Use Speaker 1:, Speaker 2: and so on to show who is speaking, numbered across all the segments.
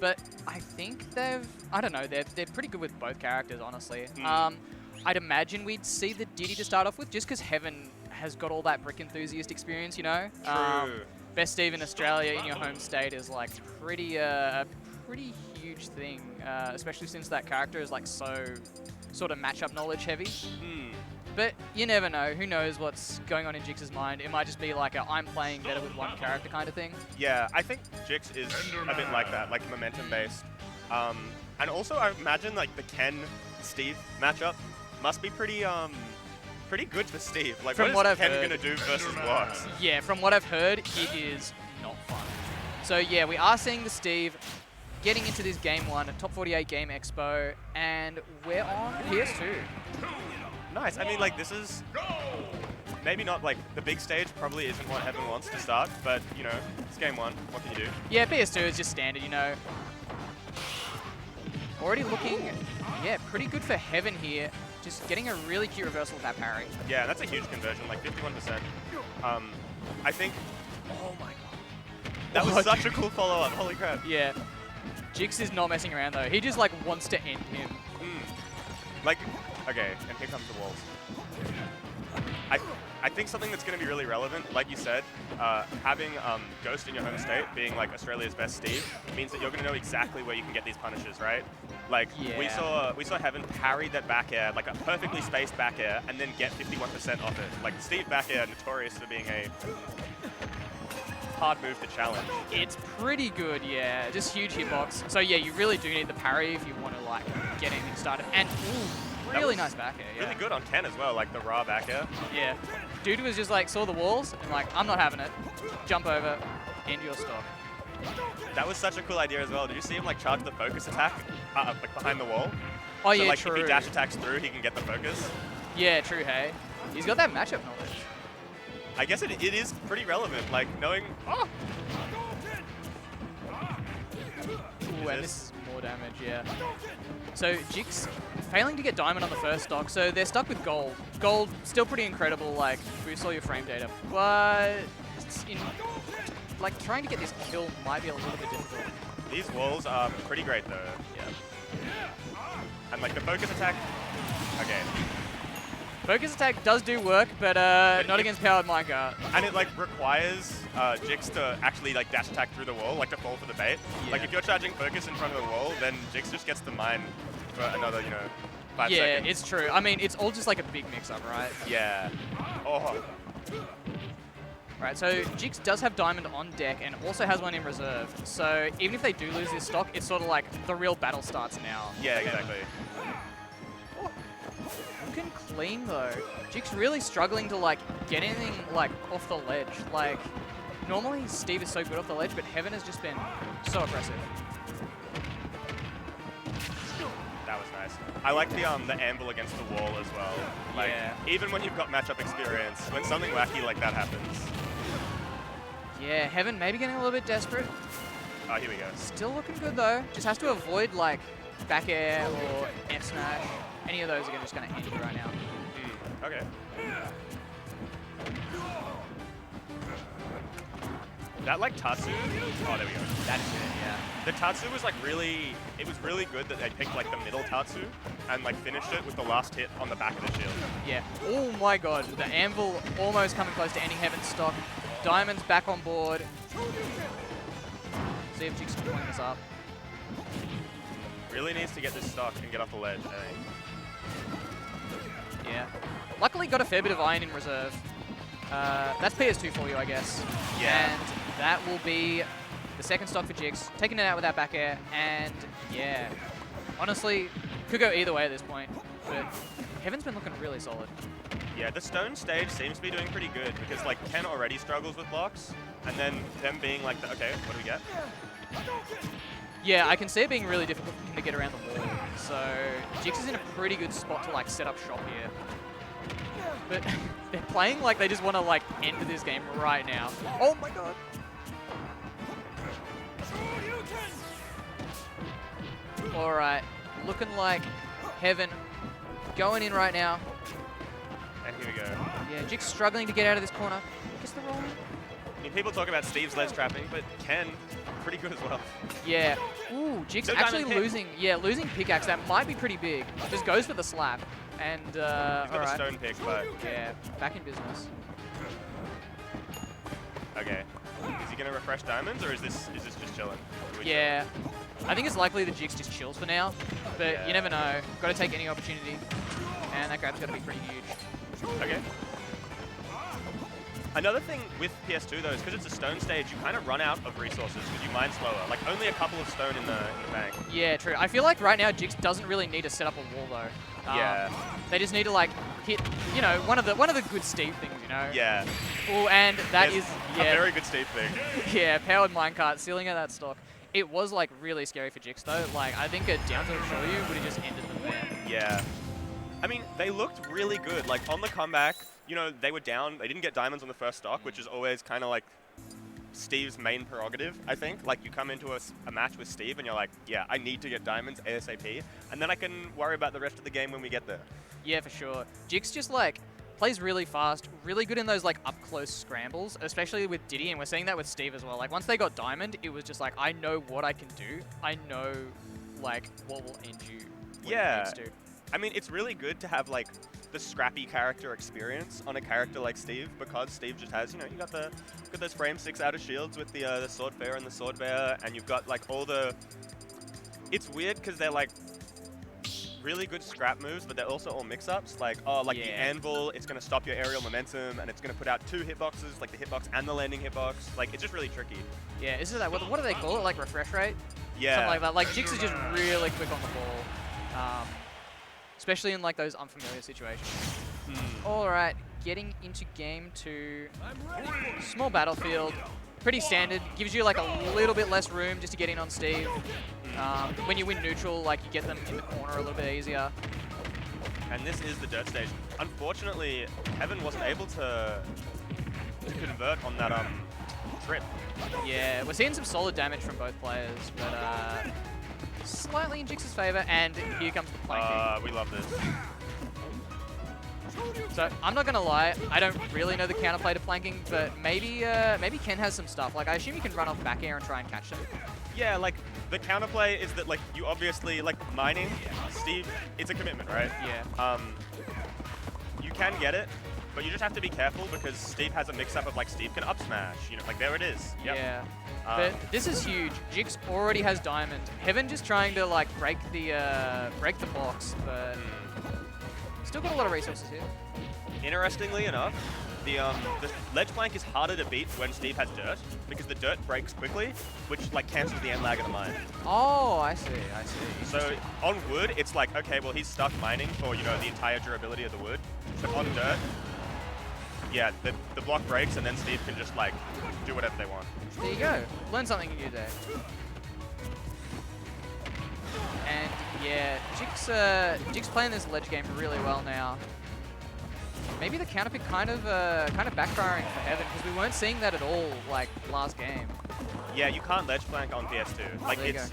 Speaker 1: but I think I don't know, they're pretty good with both characters, honestly.
Speaker 2: Mm.
Speaker 1: I'd imagine we'd see the Diddy to start off with, just because Heaven has got all that brick enthusiast experience, you know?
Speaker 2: True.
Speaker 1: Best Steve in Australia in your home state is like pretty pretty huge thing, especially since that character is like so sort of matchup knowledge heavy.
Speaker 2: Mm.
Speaker 1: But you never know. Who knows what's going on in Jix's mind? It might just be like a I'm playing better with one character kind of thing.
Speaker 2: Yeah, I think Jix is a bit like that, like momentum based. And also I imagine like the Ken-Steve matchup must be pretty good for Steve. Like
Speaker 1: From
Speaker 2: what
Speaker 1: what
Speaker 2: is
Speaker 1: I've
Speaker 2: Ken
Speaker 1: heard.
Speaker 2: gonna do versus blocks?
Speaker 1: Yeah, from what I've heard, it is not fun. So yeah, we are seeing the Steve getting into this game 1, a top 48 game Expo, and we're on PS2.
Speaker 2: Nice. I mean, like, this is maybe not, like, the big stage probably isn't what Heaven wants to start, but, you know, it's game 1. What can you do?
Speaker 1: Yeah, PS2 is just standard, you know. Already looking, yeah, pretty good for Heaven here. Just getting a really cute reversal with that parry.
Speaker 2: Yeah, that's a huge conversion, like 51%. I think... Oh, my God. That was such a cool follow-up. Holy crap.
Speaker 1: Yeah. Jix is not messing around, though. He just, like, wants to end him.
Speaker 2: Like, okay, and here comes the walls. I think something that's going to be really relevant, like you said, having Ghost in your home state, being like Australia's best Steve, means that you're going to know exactly where you can get these punishes, right? Like we saw Heaven parry that back air, like a perfectly spaced back air, and then get 51% off it. Like Steve back air, notorious for being a hard move to challenge.
Speaker 1: It's pretty good, yeah. Just huge hitbox. So yeah, you really do need the parry if you want to like get anything started. And ooh, really nice back air. Yeah.
Speaker 2: Really good on Ken as well, like the raw back air.
Speaker 1: Yeah. Dude was just like saw the walls and like I'm not having it. Jump over, end your stock.
Speaker 2: That was such a cool idea as well. Did you see him like charge the focus attack like behind the wall?
Speaker 1: Oh
Speaker 2: so,
Speaker 1: yeah,
Speaker 2: like,
Speaker 1: true.
Speaker 2: if he dash attacks through, he can get the focus.
Speaker 1: Yeah, true. Hey, he's got that matchup knowledge.
Speaker 2: I guess it is pretty relevant, like knowing. Oh.
Speaker 1: Ooh, and this is more damage, yeah. So Jix failing to get diamond on the first stock, so they're stuck with gold. Gold still pretty incredible, like boosts all your frame data, but like trying to get this kill might be a little bit difficult.
Speaker 2: These walls are pretty great though.
Speaker 1: Yeah.
Speaker 2: And like the focus attack. Okay.
Speaker 1: Focus attack does do work, but not against powered minecart.
Speaker 2: And it like requires Jix to actually like dash attack through the wall, like to fall for the bait.
Speaker 1: Yeah.
Speaker 2: Like if you're charging focus in front of the wall, then Jix just gets the mine for another, 5 seconds.
Speaker 1: Yeah, it's true. I mean, it's all just like a big mix-up, right?
Speaker 2: Yeah. Oh.
Speaker 1: Right, so Jix does have diamond on deck and also has one in reserve. So even if they do lose this stock, it's sort of like the real battle starts now.
Speaker 2: Yeah, exactly.
Speaker 1: Looking clean though. Jix really struggling to like get anything like off the ledge. Like normally Steve is so good off the ledge, but Heaven has just been so aggressive.
Speaker 2: That was nice. I like the anvil against the wall as well. Like even when you've got matchup experience, when something wacky like that happens.
Speaker 1: Yeah, Heaven maybe getting a little bit desperate.
Speaker 2: Oh, here we go.
Speaker 1: Still looking good though. Just has to avoid like back air or F smash. Any of those are just going to end you right now.
Speaker 2: Okay. That like Tatsu. Oh, there we go.
Speaker 1: That is good, yeah.
Speaker 2: The Tatsu was like really. It was really good that they picked like the middle Tatsu and like finished it with the last hit on the back of the shield.
Speaker 1: Yeah. Oh my god. The anvil almost coming close to ending Heaven's stock. Diamond's back on board. See if Jix can point this up.
Speaker 2: Really needs to get this stock and get off the ledge, I think.
Speaker 1: Yeah. Luckily got a fair bit of iron in reserve. That's PS2 for you, I guess.
Speaker 2: Yeah.
Speaker 1: And that will be the second stock for Jix. Taking it out with that back air. And yeah, honestly, could go either way at this point. But Heaven's been looking really solid.
Speaker 2: Yeah, the stone stage seems to be doing pretty good because like Ken already struggles with blocks. And then them being like, okay, what do we get?
Speaker 1: Yeah, I can see it being really difficult for him to get around the wall. So Jix is in a pretty good spot to like set up shop here. But they're playing like they just want to like end this game right now. Oh my god. Alright, looking like Heaven going in right now.
Speaker 2: And here we go.
Speaker 1: Yeah, Jix struggling to get out of this corner. Gets the roll.
Speaker 2: I mean, people talk about Steve's ledge trapping, but Ken pretty good as well.
Speaker 1: Yeah. Ooh, Jix
Speaker 2: No
Speaker 1: actually
Speaker 2: diamond
Speaker 1: losing. Yeah, losing pickaxe. That might be pretty big. Just goes for the slap. And,
Speaker 2: He's got
Speaker 1: alright.
Speaker 2: a stone pick, but...
Speaker 1: Yeah, back in business.
Speaker 2: Okay. Is he going to refresh diamonds, or is this just chilling?
Speaker 1: Yeah. I think it's likely that Jix just chills for now. But
Speaker 2: Yeah.
Speaker 1: you never know. Got to take any opportunity. And that grab's got to be pretty huge.
Speaker 2: Okay. Another thing with PS2 though is because it's a stone stage, you kind of run out of resources because you mine slower. Like only a couple of stone in the bank.
Speaker 1: Yeah, true. I feel like right now Jix doesn't really need to set up a wall though.
Speaker 2: Yeah.
Speaker 1: They just need to like hit, you know, one of the good Steve things, you know.
Speaker 2: Yeah.
Speaker 1: Oh, and that
Speaker 2: There's
Speaker 1: is
Speaker 2: a very good Steve thing.
Speaker 1: Yeah, powered minecart, sealing at that stock. It was like really scary for Jix though. Like I think a down tilt Shoyu would have just ended them there.
Speaker 2: Yeah. I mean, they looked really good. Like on the comeback, you know, they were down. They didn't get diamonds on the first stock, which is always kind of like Steve's main prerogative, I think. Like you come into a match with Steve and you're like, yeah, I need to get diamonds ASAP, and then I can worry about the rest of the game when we get there.
Speaker 1: Yeah, for sure. Jix just like plays really fast, really good in those like up close scrambles, especially with Diddy, and we're seeing that with Steve as well. Like once they got diamond, it was just like, I know what I can do. I know like what will end you.
Speaker 2: Yeah.
Speaker 1: It needs to.
Speaker 2: I mean, it's really good to have like the scrappy character experience on a character like Steve, because Steve just has, you know, you got those frame 6 outer shields with the sword fair and the sword bear, and you've got like all the. It's weird because they're like really good scrap moves, but they're also all mix-ups. Like the anvil, it's gonna stop your aerial momentum, and it's gonna put out 2 hitboxes, like the hitbox and the landing hitbox. Like it's just really tricky.
Speaker 1: Yeah, is it that? What do they call it? Like refresh rate?
Speaker 2: Yeah.
Speaker 1: Something like that. Like Jix is just really quick on the ball. Especially in like those unfamiliar situations. All right, getting into game 2. Small battlefield, pretty standard. Gives you like a little bit less room just to get in on Steve. When you win neutral, like you get them in the corner a little bit easier.
Speaker 2: And this is the dirt stage. Unfortunately, Heaven wasn't able to convert on that trip.
Speaker 1: Yeah, we're seeing some solid damage from both players, but slightly in Jix's favor, and here comes the planking.
Speaker 2: We love this.
Speaker 1: So I'm not gonna lie, I don't really know the counterplay to planking, but maybe Ken has some stuff. Like I assume you can run off back air and try and catch them.
Speaker 2: Yeah, like the counterplay is that like you obviously like mining, Steve. It's a commitment, right?
Speaker 1: Yeah.
Speaker 2: You can get it, but you just have to be careful because Steve has a mix-up of like Steve can up smash. You know, like there it is. Yep.
Speaker 1: Yeah. But this is huge. Jix already has diamond. Heaven just trying to like break the box, but still got a lot of resources here.
Speaker 2: Interestingly enough, the ledge plank is harder to beat when Steve has dirt because the dirt breaks quickly, which like cancels the end lag of the mine.
Speaker 1: Oh, I see.
Speaker 2: So on wood, it's like, okay, well he's stuck mining for, you know, the entire durability of the wood. But on dirt, yeah, the block breaks and then Steve can just like do whatever they want.
Speaker 1: There you go. Learn something new there. And yeah, Jix playing this ledge game really well now. Maybe the counter pick kind of backfiring for Heaven because we weren't seeing that at all like last game.
Speaker 2: Yeah, you can't ledge flank on PS2. Like it's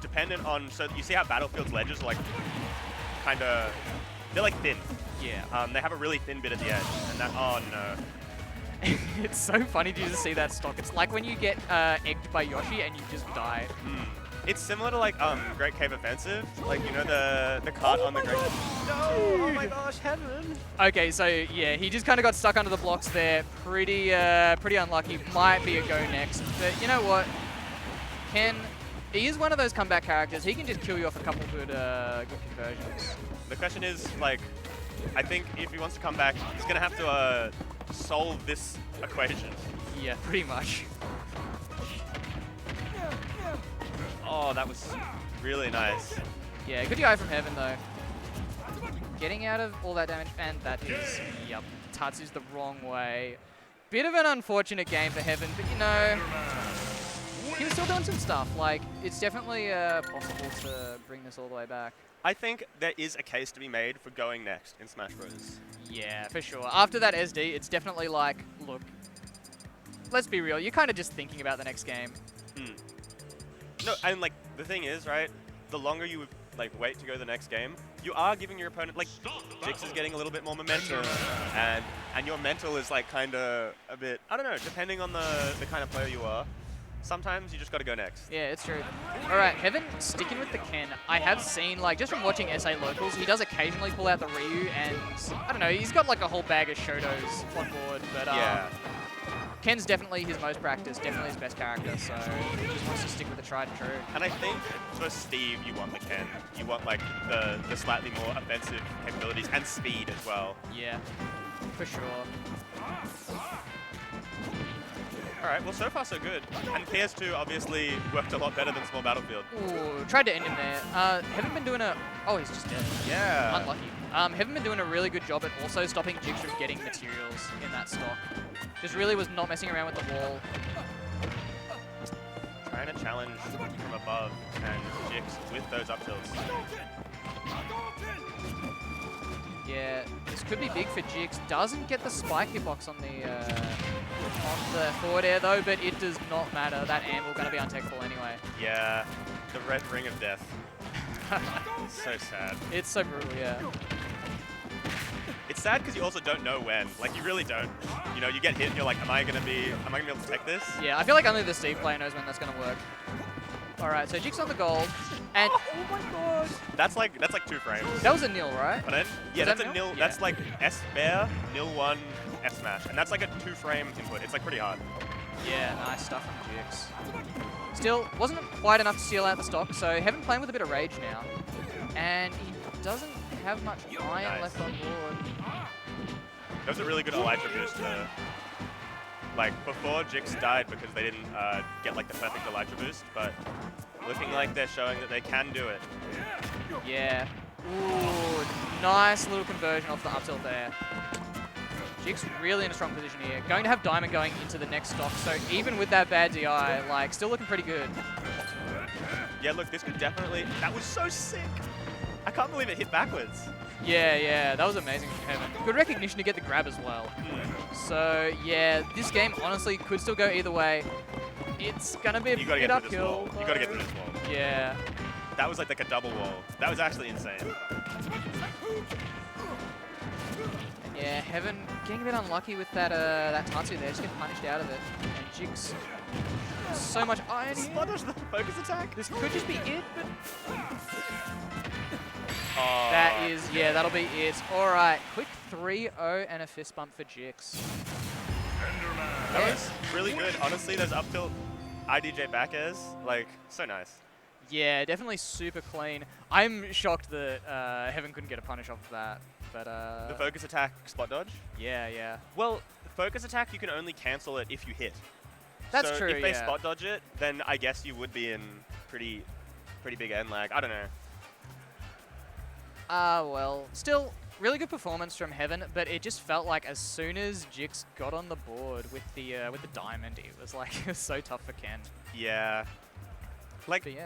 Speaker 2: dependent on, so you see how Battlefield's ledges are like kind of, they're like thin.
Speaker 1: Yeah.
Speaker 2: They have a really thin bit at the edge, and that, oh no.
Speaker 1: It's so funny to just see that stock. It's like when you get egged by Yoshi and you just die.
Speaker 2: It's similar to like Great Cave Offensive, like you know the cart on the Great. No! Oh my gosh, Heaven!
Speaker 1: Okay, so yeah, he just kind of got stuck under the blocks there. Pretty unlucky. Might be a go next, but you know what? He is one of those comeback characters. He can just kill you off a couple good conversions.
Speaker 2: The question is like, I think if he wants to come back, he's gonna have to solve this equation.
Speaker 1: Yeah, pretty much.
Speaker 2: Oh, that was really nice.
Speaker 1: Yeah, good guy from Heaven though. Getting out of all that damage, and that is, yep, Tatsu's the wrong way. Bit of an unfortunate game for Heaven, but you know, he was still doing some stuff. Like, it's definitely possible to bring this all the way back.
Speaker 2: I think there is a case to be made for going next in Smash Bros.
Speaker 1: Yeah, for sure. After that SD, it's definitely like, look, let's be real, you're kind of just thinking about the next game.
Speaker 2: No, and like the thing is, right? The longer you like wait to go to the next game, you are giving your opponent like Jix is getting a little bit more momentum, and your mental is like kind of a bit, I don't know, depending on the kind of player you are. sometimes you just got to go next.
Speaker 1: Yeah, it's true. All right, Heaven sticking with the Ken. I have seen, like, just from watching SA Locals, he does occasionally pull out the Ryu, and I don't know, he's got like a whole bag of Shotos on board, but
Speaker 2: Yeah.
Speaker 1: Ken's definitely his most practiced, definitely his best character, so he just wants to stick with the tried and true.
Speaker 2: And I think for Steve, you want the Ken. You want like the slightly more offensive capabilities and speed as well.
Speaker 1: Yeah, for sure.
Speaker 2: All right, well, so far so good. And PS2 obviously worked a lot better than Small Battlefield.
Speaker 1: Ooh, tried to end him there. Haven't been doing a... Oh, he's just dead.
Speaker 2: Yeah.
Speaker 1: Unlucky. Haven't been doing a really good job at also stopping Jigs from getting materials in that stock. Just really was not messing around with the wall.
Speaker 2: Trying to challenge from above and Jigs with those up tilts.
Speaker 1: Yeah, this could be big for Jigs. Doesn't get the spike hitbox on the forward air though, but it does not matter. That amble going to be untechable anyway.
Speaker 2: Yeah, the red ring of death. So sad.
Speaker 1: It's so brutal, yeah.
Speaker 2: It's sad because you also don't know when. Like, you really don't. You know, you get hit and you're like, am I gonna be able to take this?
Speaker 1: Yeah, I feel like only the Steve player knows when that's gonna work. All right, so Jigs on the gold, and oh my god,
Speaker 2: that's like 2 frames.
Speaker 1: that was a nil, right?
Speaker 2: But then, yeah,
Speaker 1: Was
Speaker 2: that's
Speaker 1: that
Speaker 2: a
Speaker 1: nil?
Speaker 2: nil.
Speaker 1: Yeah.
Speaker 2: That's like S bear, nil 1, F smash, and that's like a 2-frame input. It's like pretty hard.
Speaker 1: Yeah, nice stuff from Jigs. Still, wasn't quite enough to seal out the stock, so Heaven playing with a bit of rage now, and he doesn't have much iron left on board.
Speaker 2: That was a really good Elytra boost to, like, before Jigs died because they didn't get like the perfect Elytra boost, but looking like they're showing that they can do it.
Speaker 1: Yeah. Ooh, nice little conversion off the up tilt there. Jigs really in a strong position here. Going to have Diamond going into the next stock, so even with that bad DI, like, still looking pretty good.
Speaker 2: Yeah, look, this could definitely... That was so sick! I can't believe it hit backwards.
Speaker 1: Yeah, that was amazing from Heaven. Good recognition to get the grab as well. So, yeah, this game honestly could still go either way. It's gonna be a bit uphill.
Speaker 2: You gotta get through this wall.
Speaker 1: Yeah.
Speaker 2: That was like a double wall. That was actually insane.
Speaker 1: Yeah, Heaven getting a bit unlucky with that Tatsu there, just getting punished out of it. And Jigs, so much iron here.
Speaker 2: Spot the focus attack.
Speaker 1: This could just be it, but...
Speaker 2: Oh.
Speaker 1: That is, yeah, that'll be it. All right, quick 3-0 and a fist bump for Jigs.
Speaker 2: That was really good. Honestly, those up tilt IDJ back airs, like, so nice.
Speaker 1: Yeah, definitely super clean. I'm shocked that Heaven couldn't get a punish off of that. But
Speaker 2: the focus attack spot dodge?
Speaker 1: Yeah.
Speaker 2: Well, the focus attack, you can only cancel it if you hit.
Speaker 1: That's
Speaker 2: so
Speaker 1: true,
Speaker 2: if they
Speaker 1: yeah.
Speaker 2: spot dodge it, then I guess you would be in pretty big end lag. I don't know.
Speaker 1: Well, still, really good performance from Heaven, but it just felt like as soon as Jigs got on the board with the diamond, it was like, it was so tough for Ken.
Speaker 2: Yeah. Like,
Speaker 1: But yeah.